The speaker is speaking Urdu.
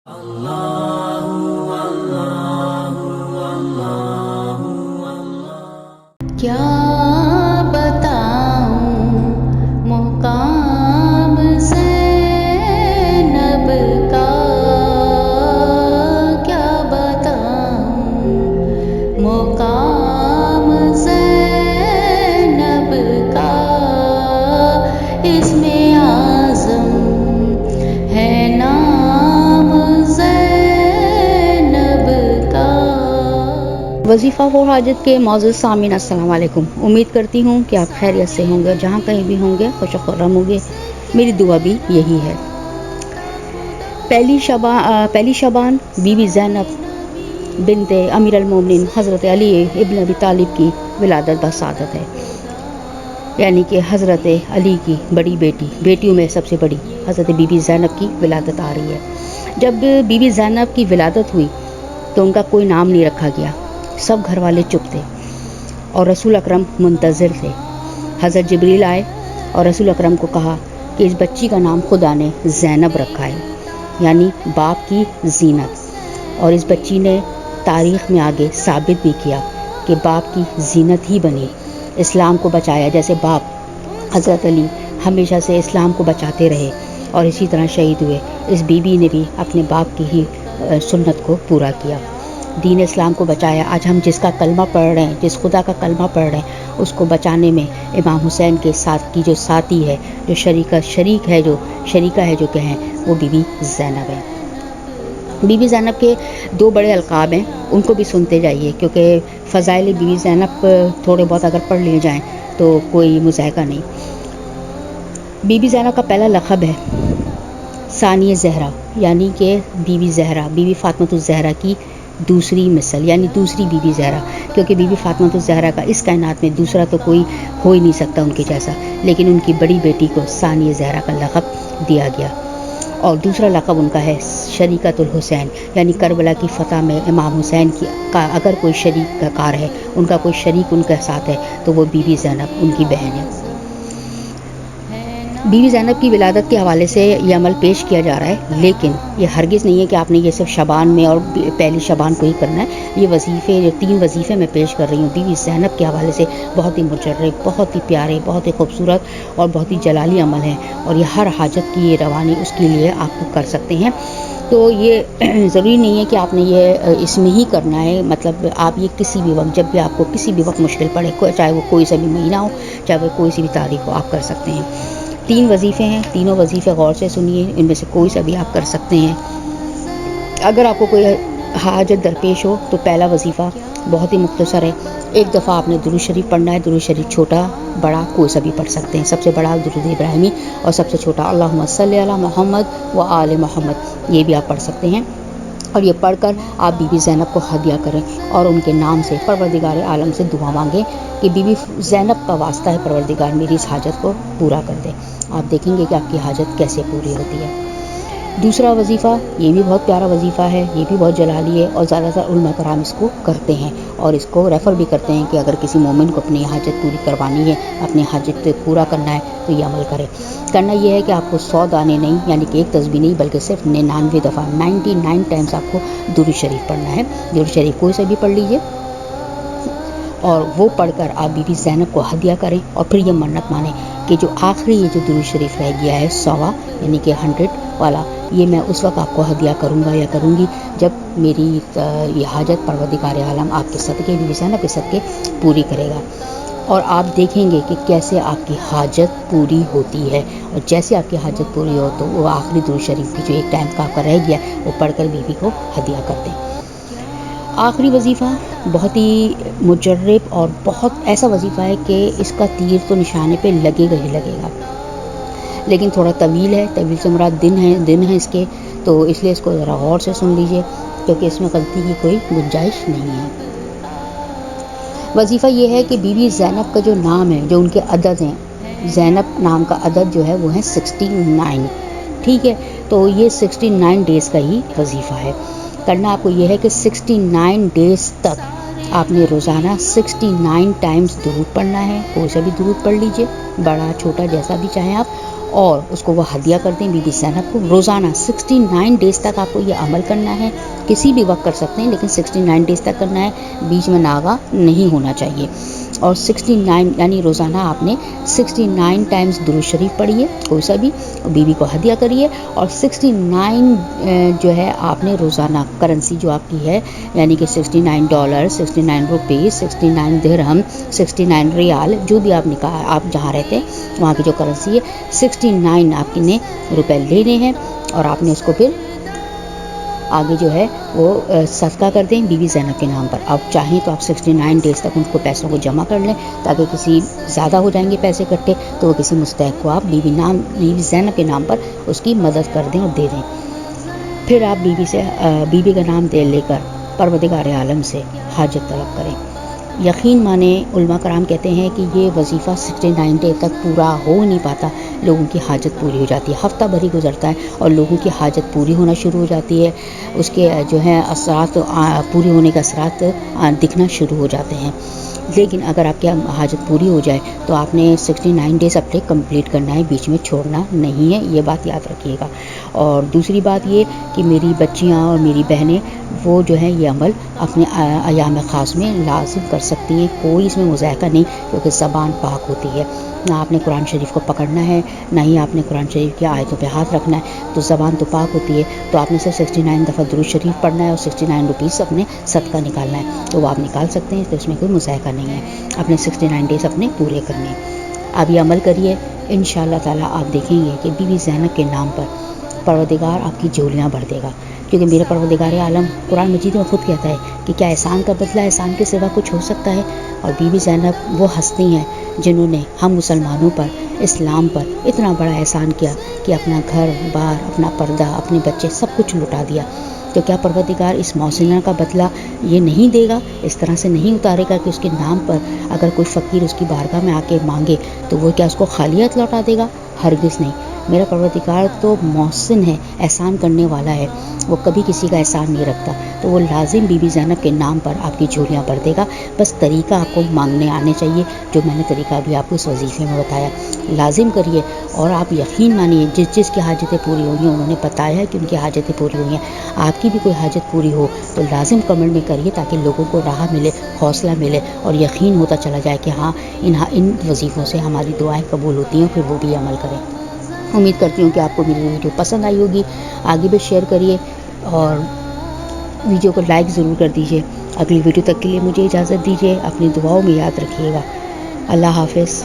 کیا بتاؤں مقام زینب کا، کیا بتاؤں مقام زینب کا، اس میں اعظم ہے نام زینب کا۔ وظیفہ و حاجت کے معزز سامعین السلام علیکم، امید کرتی ہوں کہ آپ خیریت سے ہوں گے، جہاں کہیں بھی ہوں گے خوش و خرم ہوں گے، میری دعا بھی یہی ہے۔ پہلی شبان بی بی زینب بنت امیر المومنین حضرت علی ابن ابی طالب کی ولادت بسعادت ہے، یعنی کہ حضرت علی کی بڑی بیٹیوں میں سب سے بڑی حضرت بی بی زینب کی ولادت آ رہی ہے۔ جب بی بی زینب کی ولادت ہوئی تو ان کا کوئی نام نہیں رکھا گیا، سب گھر والے چپ تھے اور رسول اکرم منتظر تھے۔ حضرت جبریل آئے اور رسول اکرم کو کہا کہ اس بچی کا نام خدا نے زینب رکھا ہے، یعنی باپ کی زینت، اور اس بچی نے تاریخ میں آگے ثابت بھی کیا کہ باپ کی زینت ہی بنی، اسلام کو بچایا، جیسے باپ حضرت علی ہمیشہ سے اسلام کو بچاتے رہے اور اسی طرح شہید ہوئے، اس بی بی نے بھی اپنے باپ کی ہی سنت کو پورا کیا، دین اسلام کو بچایا۔ آج ہم جس کا کلمہ پڑھ رہے ہیں، جس خدا کا کلمہ پڑھ رہے ہیں، اس کو بچانے میں امام حسین کے ساتھ کی جو ساتھی ہے، جو شریکہ ہے جو کہیں، وہ بی بی زینب ہے۔ بی بی زینب کے دو بڑے القاب ہیں، ان کو بھی سنتے جائیے، کیونکہ فضائل بی بی زینب تھوڑے بہت اگر پڑھ لیے جائیں تو کوئی مضحکہ نہیں۔ بی بی زینب کا پہلا لقب ہے ثانیہ زہرا، یعنی کہ بی بی زہرا، بی بی فاطمۃ الزہرا کی دوسری مثل، یعنی دوسری بی بی زہرا، کیونکہ بی بی فاطمۃ الزہرا کا اس کائنات میں دوسرا تو کوئی ہو ہی نہیں سکتا ان کے جیسا، لیکن ان کی بڑی بیٹی کو ثانیہ زہرا کا لقب دیا گیا۔ اور دوسرا لقب ان کا ہے شریکۃ الحسین، یعنی کربلا کی فتح میں امام حسین کا اگر کوئی شریک کا کار ہے، ان کا کوئی شریک ان کے ساتھ ہے تو وہ بی بی زینب ان کی بہن ہے۔ بی بی زینب کی ولادت کے حوالے سے یہ عمل پیش کیا جا رہا ہے، لیکن یہ ہرگز نہیں ہے کہ آپ نے یہ صرف شبان میں اور پہلی شبان کو ہی کرنا ہے۔ یہ وظیفے، جو 3 وظیفے میں پیش کر رہی ہوں بی بی زینب کے حوالے سے، بہت ہی مجرب، بہت ہی پیارے، بہت ہی خوبصورت اور بہت ہی جلالی عمل ہے، اور یہ ہر حاجت کی یہ روانی اس کے لیے آپ کو کر سکتے ہیں۔ تو یہ ضروری نہیں ہے کہ آپ نے یہ اس میں ہی کرنا ہے، مطلب آپ یہ کسی بھی وقت، جب بھی آپ کو کسی بھی وقت مشکل پڑے، چاہے وہ کوئی سا بھی مہینہ ہو، چاہے وہ کوئی سی بھی تاریخ ہو، آپ کر سکتے ہیں۔ 3 وظیفے ہیں، تینوں وظیفے غور سے سنیے، ان میں سے کوئی سا بھی آپ کر سکتے ہیں۔ اگر آپ کو کوئی حاجت درپیش ہو تو پہلا وظیفہ بہت ہی مختصر ہے، ایک دفعہ آپ نے درود شریف پڑھنا ہے، درود شریف چھوٹا بڑا کوئی سا بھی پڑھ سکتے ہیں، سب سے بڑا درود ابراہیمی اور سب سے چھوٹا اللہم صلی علی محمد و آل محمد، یہ بھی آپ پڑھ سکتے ہیں، اور یہ پڑھ کر آپ بی بی زینب کو ہدیہ کریں اور ان کے نام سے پروردگار عالم سے دعا مانگیں کہ بی بی زینب کا واسطہ ہے، پروردگار میری اس حاجت کو پورا کر دے، آپ دیکھیں گے کہ آپ کی حاجت کیسے پوری ہوتی ہے۔ دوسرا وظیفہ یہ بھی بہت پیارا وظیفہ ہے، یہ بھی بہت جلالی ہے، اور زیادہ تر علماء کرام اس کو کرتے ہیں اور اس کو ریفر بھی کرتے ہیں کہ اگر کسی مومن کو اپنی حاجت پوری کروانی ہے، اپنی حاجت پورا کرنا ہے تو یہ عمل کرے۔ کرنا یہ ہے کہ آپ کو 100 دانے نہیں، یعنی کہ ایک تسبیح نہیں، بلکہ صرف 99 دفعہ 99 ٹائمز آپ کو درود شریف پڑھنا ہے، درود شریف کوئی سے بھی پڑھ لیجئے، اور وہ پڑھ کر آپ بی بی زینب کو ہدیہ کریں، اور پھر یہ منت مانیں کہ جو آخری یہ جو درود شریف رہ گیا ہے 100 یعنی کہ 100 والا، یہ میں اس وقت آپ کو ہدیہ کروں گا یا کروں گی جب میری یہ حاجت پروردگار عالم آپ کے صدقے، بی بی زینب کے صدقے پوری کرے گا، اور آپ دیکھیں گے کہ کیسے آپ کی حاجت پوری ہوتی ہے، اور جیسے آپ کی حاجت پوری ہو تو وہ آخری درود شریف کی جو ایک ٹائم کا آپ کا رہ گیا وہ پڑھ کر بی بی کو ہدیہ کر دیں۔ آخری وظیفہ بہت ہی مجرب اور بہت ایسا وظیفہ ہے کہ اس کا تیر تو نشانے پہ لگے گا ہی لگے گا، لیکن تھوڑا طویل ہے، طویل سے مراد دن ہے اس کے، تو اس لیے اس کو ذرا غور سے سن لیجئے، کیونکہ اس میں غلطی کی کوئی گنجائش نہیں ہے۔ وظیفہ یہ ہے کہ بی بی زینب کا جو نام ہے، جو ان کے عدد ہیں، زینب نام کا عدد جو ہے وہ ہے 69، ٹھیک ہے، تو یہ 69 ڈیز کا ہی وظیفہ ہے۔ کرنا آپ کو یہ ہے کہ 69 ڈیز تک آپ نے روزانہ 69 ٹائمز درود پڑھنا ہے، کوئی سا بھی درود پڑھ لیجئے، بڑا چھوٹا جیسا بھی چاہیں آپ، اور اس کو وہ ہدیہ کر دیں بی بی زینب کو. روزانہ 69 ڈیز تک آپ کو یہ عمل کرنا ہے. کسی بھی وقت کر سکتے ہیں لیکن 69 ڈیز تک کرنا ہے. بیچ میں ناغہ نہیں ہونا چاہیے. اور 69 یعنی روزانہ آپ نے 69 ٹائمز درود شریف پڑھیے کوئی سا بھی, بیوی کو ہدیہ کریے. اور 69 جو ہے آپ نے روزانہ کرنسی جو آپ کی ہے یعنی کہ $69, 69 روپیز, 69 درہم, 69 ریال, جو بھی آپ جہاں رہتے ہیں وہاں کی جو کرنسی ہے 69 آپ نے روپے لینے ہیں. اور آپ نے اس کو پھر آگے جو ہے وہ صدقہ کر دیں بی بی زینب کے نام پر. آپ چاہیں تو آپ 69 ڈیز تک ان کو پیسوں کو جمع کر لیں, تاکہ کسی زیادہ ہو جائیں گے پیسے اکٹھے تو وہ کسی مستحق کو آپ بی بی زینب کے نام پر اس کی مدد کر دیں اور دے دیں. پھر آپ بی بی کا نام لے کر پروردگار عالم سے حاجت طلب کریں. یقین مانیں علماء کرام کہتے ہیں کہ یہ وظیفہ 69 ڈے تک پورا ہو نہیں پاتا, لوگوں کی حاجت پوری ہو جاتی ہے. ہفتہ بھر ہی گزرتا ہے اور لوگوں کی حاجت پوری ہونا شروع ہو جاتی ہے. اس کے جو ہے اثرات پوری ہونے کے اثرات دکھنا شروع ہو جاتے ہیں. لیکن اگر آپ کی حاجت پوری ہو جائے تو آپ نے 69 ڈیز اپنے کمپلیٹ کرنا ہے, بیچ میں چھوڑنا نہیں ہے, یہ بات یاد رکھیے گا. اور دوسری بات یہ کہ میری بچیاں اور میری بہنیں وہ جو ہے یہ عمل اپنے ایام خاص میں لازم کر سکتی ہیں. کوئی اس میں مذائقہ نہیں, کیونکہ زبان پاک ہوتی ہے. نہ آپ نے قرآن شریف کو پکڑنا ہے, نہ ہی آپ نے قرآن شریف کی آیتوں پہ ہاتھ رکھنا ہے. تو زبان تو پاک ہوتی ہے, تو آپ نے صرف 69 دفعہ درود شریف پڑھنا ہے اور 69 روپیز اپنے صدقہ نکالنا ہے. تو وہ آپ نکال سکتے ہیں, تو اس میں کوئی مذائقہ نہیں ہے. اپنے 69 ڈیز اپنے پورے کرنے ہیں. آپ یہ عمل کریے, انشاءاللہ تعالیٰ آپ دیکھیں گے کہ بی بی زینب کے نام پر پروردگار آپ کی جھولیاں بھر دے گا. کیونکہ میرا پروردگار عالم قرآن مجید میں خود کہتا ہے کہ کیا احسان کا بدلہ احسان کے سوا کچھ ہو سکتا ہے. اور بی بی زینب وہ ہستی ہیں جنہوں نے ہم مسلمانوں پر, اسلام پر اتنا بڑا احسان کیا کہ اپنا گھر بار, اپنا پردہ, اپنے بچے سب کچھ لٹا دیا. تو کیا پروردگار اس محسنہ کا بدلہ یہ نہیں دے گا, اس طرح سے نہیں اتارے گا کہ اس کے نام پر اگر کوئی فقیر اس کی بارگاہ میں آ کے مانگے تو وہ کیا اس کو خالی ہاتھ لوٹا دے گا؟ ہرگز نہیں. میرا پروردگار تو محسن ہے, احسان کرنے والا ہے, وہ کبھی کسی کا احسان نہیں رکھتا. تو وہ لازم بی بی زینب کے نام پر آپ کی جھولیاں بھر دے گا. بس طریقہ آپ کو مانگنے آنے چاہیے, جو میں نے طریقہ ابھی آپ کو اس وظیفے میں بتایا. لازم کریے اور آپ یقین مانیے جس کی حاجتیں پوری ہوئی ہیں انہوں نے بتایا ہے کہ ان کی حاجتیں پوری ہوئی ہیں. آپ کی بھی کوئی حاجت پوری ہو تو لازم کمنٹ میں کریے, تاکہ لوگوں کو راہ ملے, حوصلہ ملے اور یقین ہوتا چلا جائے کہ ہاں ان وظیفوں سے ہماری دعائیں قبول ہوتی ہیں, پھر وہ بھی عمل کریں. امید کرتی ہوں کہ آپ کو میری ویڈیو پسند آئی ہوگی. آگے بھی شیئر کریے اور ویڈیو کو لائک ضرور کر دیجیے. اگلی ویڈیو تک کے لیے مجھے اجازت دیجیے. اپنی دعاؤں میں یاد رکھیے گا. اللہ حافظ.